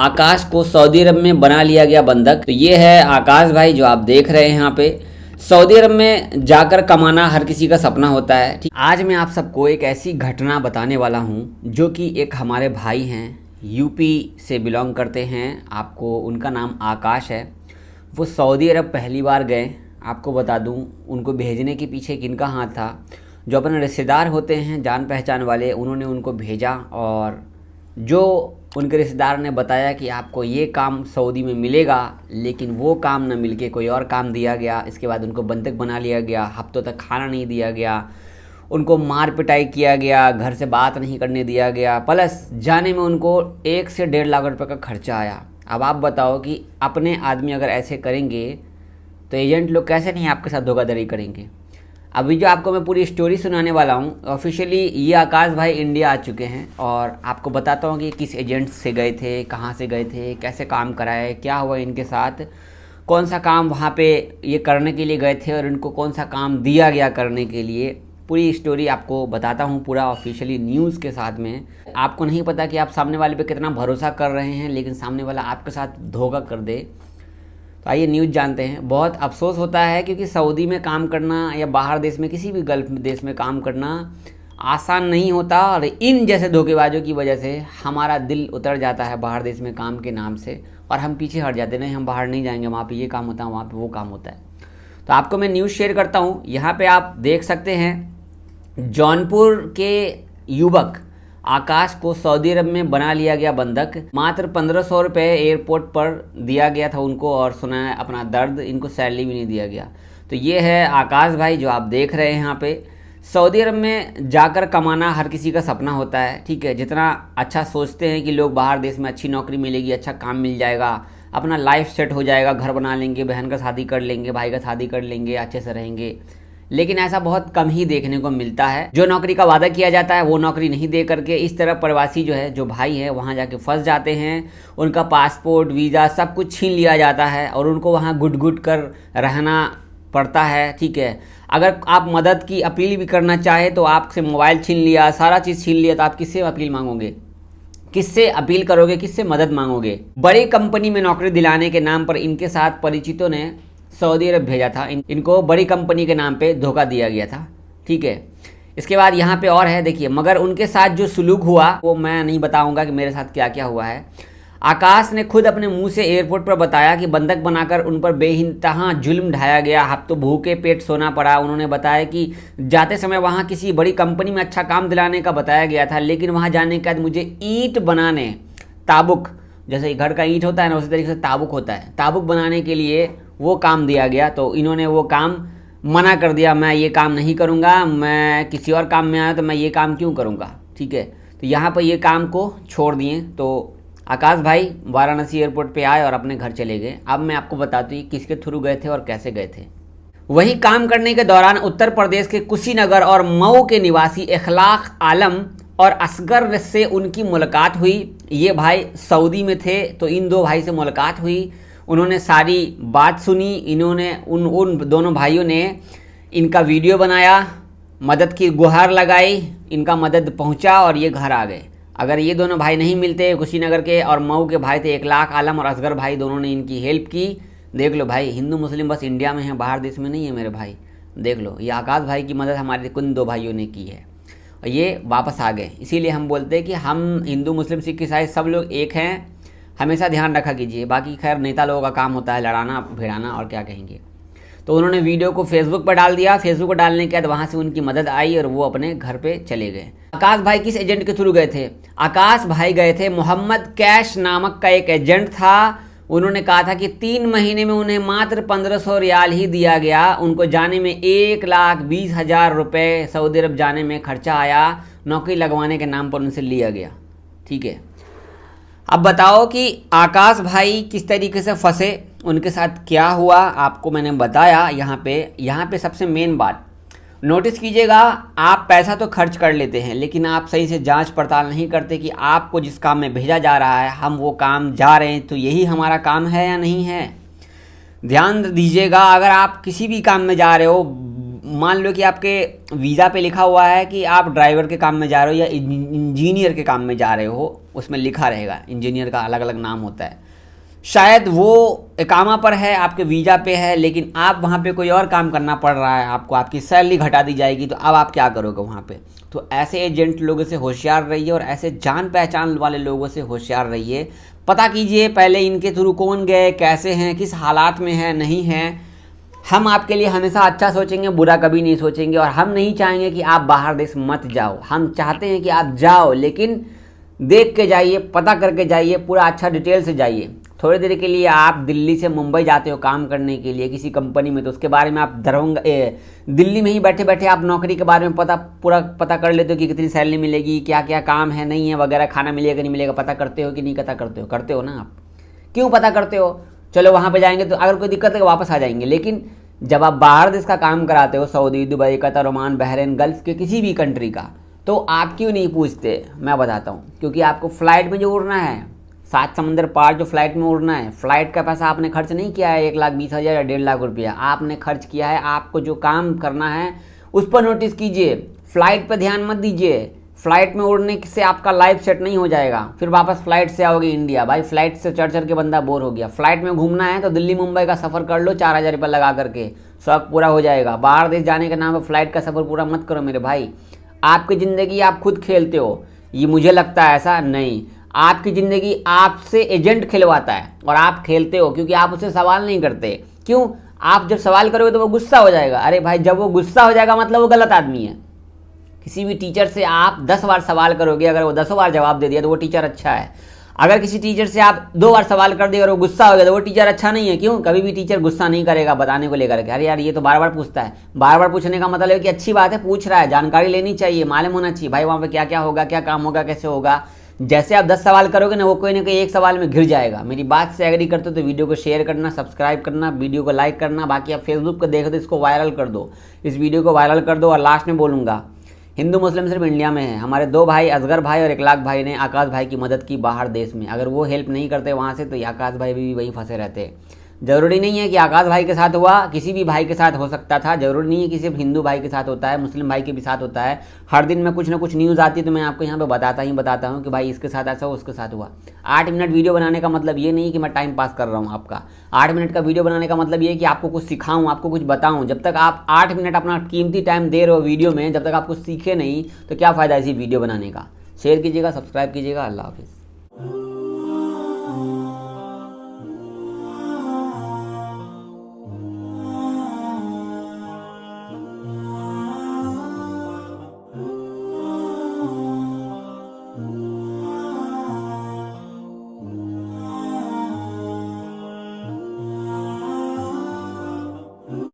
आकाश को सऊदी अरब में बना लिया गया बंधक। तो ये है आकाश भाई जो आप देख रहे हैं यहाँ पे। सऊदी अरब में जाकर कमाना हर किसी का सपना होता है। ठीक, आज मैं आप सबको एक ऐसी घटना बताने वाला हूँ जो कि एक हमारे भाई हैं, यूपी से बिलोंग करते हैं। आपको उनका नाम आकाश है। वो सऊदी अरब पहली बार गए। आपको बता दूँ उनको भेजने के पीछे किनका हाथ था। जो अपने रिश्तेदार होते हैं, जान पहचान वाले, उन्होंने उनको भेजा और जो उनके रिश्तेदार ने बताया कि आपको ये काम सऊदी में मिलेगा, लेकिन वो काम न मिलके कोई और काम दिया गया। इसके बाद उनको बंधक बना लिया गया, हफ्तों तक खाना नहीं दिया गया, उनको मार पिटाई किया गया, घर से बात नहीं करने दिया गया, प्लस जाने में उनको 1 से 1.5 लाख रुपए का खर्चा आया। अब आप बताओ कि अपने आदमी अगर ऐसे करेंगे तो एजेंट लोग कैसे नहीं आपके साथ धोखाधड़ी करेंगे। अभी जो आपको मैं पूरी स्टोरी सुनाने वाला हूँ, ऑफिशियली ये आकाश भाई इंडिया आ चुके हैं और आपको बताता हूँ कि किस एजेंट से गए थे, कहाँ से गए थे, कैसे काम कराए, क्या हुआ इनके साथ, कौन सा काम वहाँ पे ये करने के लिए गए थे और इनको कौन सा काम दिया गया करने के लिए। पूरी स्टोरी आपको बताता हूँ पूरा ऑफिशियली न्यूज़ के साथ में। आपको नहीं पता कि आप सामने वाले पे कितना भरोसा कर रहे हैं, लेकिन सामने वाला आपके साथ धोखा कर दे। तो आइए न्यूज़ जानते हैं। बहुत अफसोस होता है क्योंकि सऊदी में काम करना या बाहर देश में किसी भी गल्फ देश में काम करना आसान नहीं होता और इन जैसे धोखेबाजों की वजह से हमारा दिल उतर जाता है बाहर देश में काम के नाम से और हम पीछे हट जाते हैं। नहीं, हम बाहर नहीं जाएंगे, वहाँ पे ये काम होता है, वहाँ पे वो काम होता है। तो आपको मैं न्यूज़ शेयर करता हूँ। यहाँ पर आप देख सकते हैं जौनपुर के युवक आकाश को सऊदी अरब में बना लिया गया बंधक। मात्र 1500 रुपये एयरपोर्ट पर दिया गया था उनको और सुना अपना दर्द, इनको सैलरी भी नहीं दिया गया। तो ये है आकाश भाई जो आप देख रहे हैं यहाँ पे। सऊदी अरब में जाकर कमाना हर किसी का सपना होता है। ठीक है, जितना अच्छा सोचते हैं कि लोग बाहर देश में अच्छी नौकरी मिलेगी, अच्छा काम मिल जाएगा, अपना लाइफ सेट हो जाएगा, घर बना लेंगे, बहन का शादी कर लेंगे, भाई का शादी कर लेंगे, अच्छे से रहेंगे, लेकिन ऐसा बहुत कम ही देखने को मिलता है। जो नौकरी का वादा किया जाता है वो नौकरी नहीं दे करके इस तरह प्रवासी जो है, जो भाई है, वहाँ जाके फंस जाते हैं। उनका पासपोर्ट, वीज़ा सब कुछ छीन लिया जाता है और उनको वहाँ घुट घुट कर रहना पड़ता है। ठीक है, अगर आप मदद की अपील भी करना चाहे तो आपसे मोबाइल छीन लिया, सारा चीज़ छीन लिया, तो आप किससे अपील मांगोगे, किससे अपील करोगे, किससे मदद मांगोगे। बड़ी कंपनी में नौकरी दिलाने के नाम पर इनके साथ परिचितों ने सऊदी अरब भेजा था। इनको बड़ी कंपनी के नाम पे धोखा दिया गया था। ठीक है, इसके बाद यहाँ पे और है, देखिए, मगर उनके साथ जो सुलूक हुआ वो मैं नहीं बताऊंगा कि मेरे साथ क्या क्या हुआ है। आकाश ने खुद अपने मुंह से एयरपोर्ट पर बताया कि बंधक बनाकर उन पर बेइंतहा जुल्म ढाया गया, हफ्तों भूखे पेट सोना पड़ा। उन्होंने बताया कि जाते समय वहाँ किसी बड़ी कंपनी में अच्छा काम दिलाने का बताया गया था, लेकिन वहाँ जाने के बाद मुझे ईंट बनाने, ताबुक, जैसे घर का ईंट होता है ना, उसी तरीके से ताबुक होता है, ताबुक बनाने के लिए वो काम दिया गया। तो इन्होंने वो काम मना कर दिया, मैं ये काम नहीं करूँगा, मैं किसी और काम में आया तो मैं ये काम क्यों करूँगा। ठीक है, तो यहाँ पर ये काम को छोड़ दिए। तो आकाश भाई वाराणसी एयरपोर्ट पे आए और अपने घर चले गए। अब मैं आपको बताती हूँ किसके थ्रू गए थे और कैसे गए थे। वही काम करने के दौरान उत्तर प्रदेश के कुशीनगर और मऊ के निवासी इखलाक आलम और असगर से उनकी मुलाकात हुई। ये भाई सऊदी में थे तो इन दो भाई से मुलाकात हुई। उन्होंने सारी बात सुनी। इन्होंने उन दोनों भाइयों ने इनका वीडियो बनाया, मदद की गुहार लगाई, इनका मदद पहुंचा और ये घर आ गए। अगर ये दोनों भाई नहीं मिलते, कुशीनगर के और मऊ के भाई थे इखलाक आलम और असगर भाई, दोनों ने इनकी हेल्प की। देख लो भाई, हिंदू मुस्लिम बस इंडिया में है, बाहर देश में नहीं है मेरे भाई। देख लो, ये आकाश भाई की मदद हमारे कुछ दो भाइयों ने की है और ये वापस आ गए। इसीलिए हम बोलते हैं कि हम हिंदू मुस्लिम सिख ईसाई सब लोग एक हैं, हमेशा ध्यान रखा कीजिए। बाकी खैर नेता लोगों का काम होता है लड़ाना भिड़ाना, और क्या कहेंगे। तो उन्होंने वीडियो को फेसबुक पर डाल दिया। फेसबुक पर डालने के बाद वहाँ से उनकी मदद आई और वो अपने घर पे चले गए। आकाश भाई किस एजेंट के थ्रू गए थे? आकाश भाई गए थे, मोहम्मद कैश नामक का एक एजेंट था। उन्होंने कहा था कि 3 महीने में उन्हें मात्र 1500 रियाल ही दिया गया। उनको जाने में 1,20,000 रुपये सऊदी अरब जाने में खर्चा आया। नौकरी लगवाने के नाम पर उनसे लिया गया। ठीक है, अब बताओ कि आकाश भाई किस तरीके से फंसे, उनके साथ क्या हुआ, आपको मैंने बताया। यहाँ पे सबसे मेन बात नोटिस कीजिएगा, आप पैसा तो खर्च कर लेते हैं, लेकिन आप सही से जांच पड़ताल नहीं करते कि आपको जिस काम में भेजा जा रहा है, हम वो काम जा रहे हैं तो यही हमारा काम है या नहीं है। ध्यान दीजिएगा, अगर आप किसी भी काम में जा रहे हो, मान लो कि आपके वीज़ा पे लिखा हुआ है कि आप ड्राइवर के काम में जा रहे हो या इंजीनियर के काम में जा रहे हो, उसमें लिखा रहेगा, इंजीनियर का अलग अलग नाम होता है। शायद वो इकामा पर है, आपके वीज़ा पे है, लेकिन आप वहाँ पे कोई और काम करना पड़ रहा है आपको, आपकी सैलरी घटा दी जाएगी, तो अब आप क्या करोगे वहाँ पे? तो ऐसे एजेंट लोगों से होशियार रहिए और ऐसे जान पहचान वाले लोगों से होशियार रहिए। पता कीजिए पहले इनके थ्रू कौन गए, कैसे हैं, किस हालात में हैं, नहीं हैं। हम आपके लिए हमेशा अच्छा सोचेंगे, बुरा कभी नहीं सोचेंगे। और हम नहीं चाहेंगे कि आप बाहर देश मत जाओ, हम चाहते हैं कि आप जाओ, लेकिन देख के जाइए, पता करके जाइए, पूरा अच्छा डिटेल से जाइए। थोड़ी देर के लिए आप दिल्ली से मुंबई जाते हो काम करने के लिए किसी कंपनी में, तो उसके बारे में आप दिल्ली में ही बैठे बैठे आप नौकरी के बारे में पूरा पता कर लेते हो कि कितनी सैलरी मिलेगी, क्या क्या काम है, नहीं है वगैरह, खाना मिलेगा नहीं मिलेगा, पता करते हो कि नहीं पता करते हो? करते हो ना आप। क्यों पता करते हो? चलो वहाँ पे जाएंगे तो अगर कोई दिक्कत है वापस आ जाएंगे, लेकिन जब आप बाहर देश का काम कराते हो, Saudi, Dubai, Qatar, Oman, Bahrain, gulf के किसी भी कंट्री का, तो आप क्यों नहीं पूछते? मैं बताता हूँ, क्योंकि आपको फ़्लाइट में जो उड़ना है, 7 समंदर पार जो फ्लाइट में उड़ना है, फ्लाइट का पैसा आपने खर्च नहीं किया है 1,20,000 या 1.5 लाख रुपया, आपने खर्च किया है। आपको जो काम करना है उस पर नोटिस कीजिए, फ्लाइट पर ध्यान मत दीजिए। फ्लाइट में उड़ने से आपका लाइफ सेट नहीं हो जाएगा, फिर वापस फ्लाइट से आओगे इंडिया। भाई फ्लाइट से चढ़ के बंदा बोर हो गया। फ्लाइट में घूमना है तो दिल्ली मुंबई का सफ़र कर लो 4,000 रुपये लगा करके, शौक पूरा हो जाएगा। बाहर देश जाने के नाम पर फ्लाइट का सफ़र पूरा मत करो मेरे भाई। आपकी ज़िंदगी आप खुद खेलते हो, ये मुझे लगता है ऐसा नहीं। आपकी ज़िंदगी आपसे एजेंट खिलवाता है और आप खेलते हो, क्योंकि आप उससे सवाल नहीं करते। क्यों? आप जब सवाल करोगे तो वो गुस्सा हो जाएगा। अरे भाई जब वो गुस्सा हो जाएगा मतलब वो गलत आदमी है। किसी भी टीचर से आप 10 बार सवाल करोगे, अगर वो 10 बार जवाब दे दिया तो वो टीचर अच्छा है। अगर किसी टीचर से आप 2 बार सवाल कर दिए और वो गुस्सा हो गया तो वो टीचर अच्छा नहीं है। क्यों? कभी भी टीचर गुस्सा नहीं करेगा बताने को लेकर के। अरे यार ये तो बार बार पूछता है। बार बार पूछने का मतलब है कि अच्छी बात है, पूछ रहा है, जानकारी लेनी चाहिए, मालूम होना चाहिए भाई वहाँ पे क्या क्या होगा, क्या काम होगा, कैसे होगा। जैसे आप 10 सवाल करोगे ना, वो कोई ना कोई एक सवाल में घिर जाएगा। मेरी बात से एग्री करते हो तो वीडियो को शेयर करना, सब्सक्राइब करना, वीडियो को लाइक करना। बाकी आप फेसबुक को देखो तो इसको वायरल कर दो, इस वीडियो को वायरल कर दो। और लास्ट में बोलूँगा, हिंदू मुस्लिम सिर्फ इंडिया में है। हमारे 2 भाई असगर भाई और इकलाक भाई ने आकाश भाई की मदद की बाहर देश में। अगर वो हेल्प नहीं करते वहाँ से तो ये आकाश भाई भी वहीं फंसे रहते। ज़रूरी नहीं है कि आकाश भाई के साथ हुआ, किसी भी भाई के साथ हो सकता था। ज़रूरी नहीं है कि सिर्फ हिंदू भाई के साथ होता है, मुस्लिम भाई के भी साथ होता है। हर दिन में कुछ ना कुछ न्यूज़ आती है तो मैं आपको यहाँ पे बताता हूँ कि भाई इसके साथ ऐसा हुआ, उसके साथ हुआ। 8 मिनट वीडियो बनाने का मतलब ये नहीं कि मैं टाइम पास कर रहा हूँ आपका। 8 मिनट का वीडियो बनाने का मतलब ये कि आपको कुछ सिखाऊँ, आपको कुछ बताऊँ। जब तक आप 8 मिनट अपना कीमती टाइम दे रहे हो वीडियो में, जब तक आप कुछ सीखे नहीं तो क्या फ़ायदा इसी वीडियो बनाने का। शेयर कीजिएगा, सब्सक्राइब कीजिएगा। अल्लाह हाफिज़।